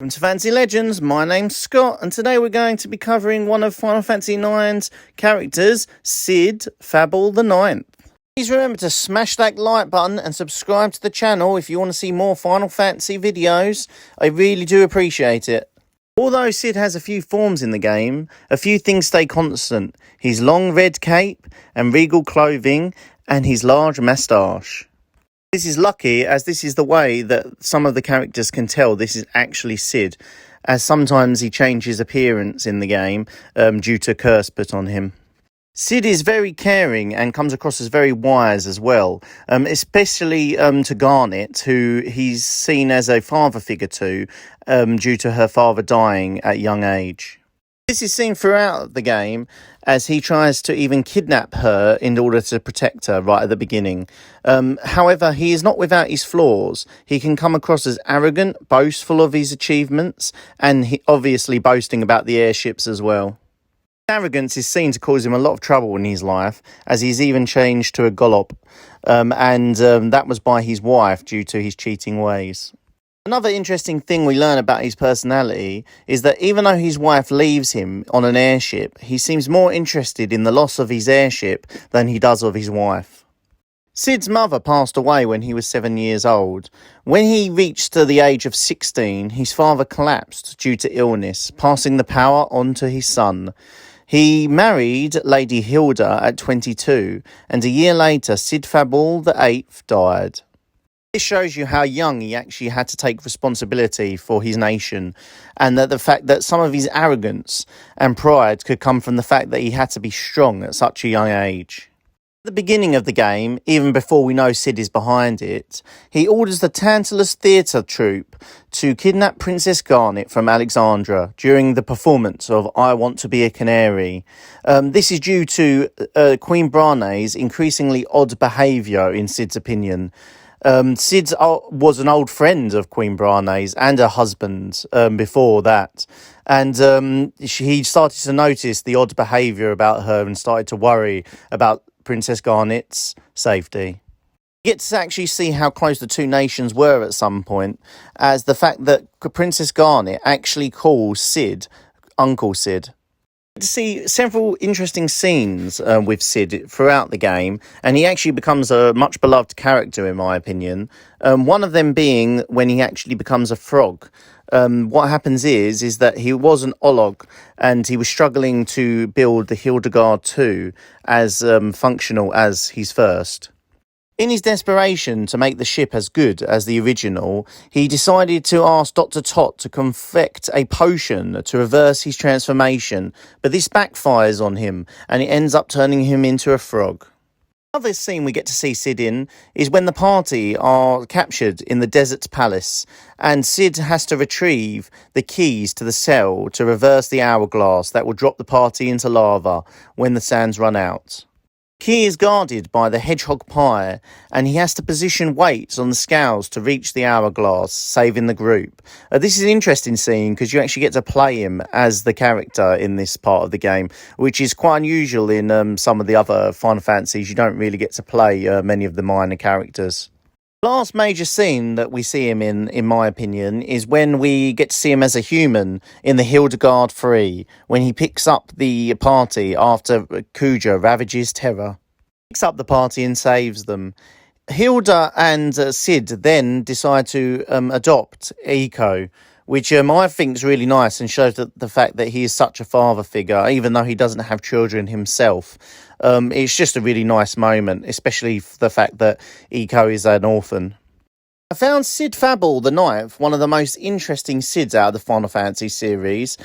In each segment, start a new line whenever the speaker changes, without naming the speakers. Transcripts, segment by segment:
Welcome to Fantasy Legends, my name's Scott, and today we're going to be covering one of Final Fantasy IX's characters, Cid, Fabool the Ninth. Please remember to smash that like button and subscribe to the channel if you want to see more Final Fantasy videos. I really do appreciate it. Although Cid has a few forms in the game, a few things stay constant. His long red cape and regal clothing, and his large moustache. This is lucky, as this is the way that some of the characters can tell this is actually Cid, as sometimes he changes appearance in the game due to curse put on him. Cid is very caring and comes across as very wise as well, especially to Garnet, who he's seen as a father figure to due to her father dying at a young age. This is seen throughout the game as he tries to even kidnap her in order to protect her right at the beginning. However, he is not without his flaws. He can come across as arrogant, boastful of his achievements, and he obviously boasting about the airships as well. Arrogance is seen to cause him a lot of trouble in his life, as he's even changed to a Golop, and that was by his wife due to his cheating ways. Another interesting thing we learn about his personality is that even though his wife leaves him on an airship, he seems more interested in the loss of his airship than he does of his wife. Cid's mother passed away when he was 7 years old. When he reached the age of 16, his father collapsed due to illness, passing the power on to his son. He married Lady Hilda at 22, and a year later Cid Fabool VIII died. This shows you how young he actually had to take responsibility for his nation, and that the fact that some of his arrogance and pride could come from the fact that he had to be strong at such a young age. At the beginning of the game, even before we know Cid is behind it, he orders the Tantalus Theatre troupe to kidnap Princess Garnet from Alexandra during the performance of I Want to Be a Canary. This is due to Queen Brane's increasingly odd behaviour in Cid's opinion. Cid was an old friend of Queen Brane's and her husband before that, and he started to notice the odd behaviour about her and started to worry about Princess Garnet's safety. You get to actually see how close the two nations were at some point, as the fact that Princess Garnet actually calls Cid Uncle Cid. To see several interesting scenes with Cid throughout the game, and he actually becomes a much beloved character in my opinion. One of them being when he actually becomes a frog. What happens is that he was an Olog, and he was struggling to build the Hildegard 2 as functional as his first. In his desperation to make the ship as good as the original, he decided to ask Dr. Tot to confect a potion to reverse his transformation, but this backfires on him, and it ends up turning him into a frog. Another scene we get to see Cid in is when the party are captured in the desert palace, and Cid has to retrieve the keys to the cell to reverse the hourglass that will drop the party into lava when the sands run out. Key is guarded by the hedgehog pie, and he has to position weights on the scales to reach the hourglass, saving the group. This is an interesting scene because you actually get to play him as the character in this part of the game, which is quite unusual in some of the other Final Fantasies. You don't really get to play many of the minor characters. The last major scene that we see him in my opinion, is when we get to see him as a human in the Hildegard 3, when he picks up the party after Kuja ravages Terra. He picks up the party and saves them. Hilda and Cid then decide to adopt Eiko, which I think is really nice and shows the fact that he is such a father figure, even though he doesn't have children himself. It's just a really nice moment, especially the fact that Eiko is an orphan. I found Cid Fabool the Ninth one of the most interesting Cids out of the Final Fantasy series,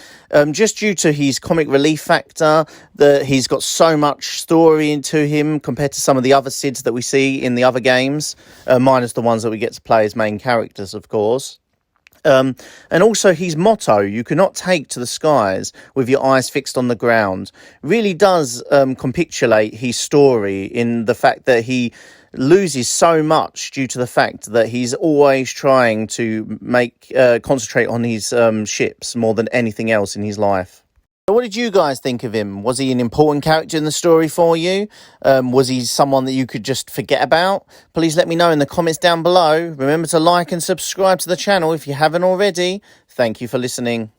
just due to his comic relief factor, that he's got so much story into him compared to some of the other Cids that we see in the other games, minus the ones that we get to play as main characters, of course. And also his motto, "You cannot take to the skies with your eyes fixed on the ground," really does capitulate his story in the fact that he loses so much due to the fact that he's always trying to concentrate on his ships more than anything else in his life. So what did you guys think of him? Was he an important character in the story for you? Was he someone that you could just forget about? Please let me know in the comments down below. Remember to like and subscribe to the channel if you haven't already. Thank you for listening.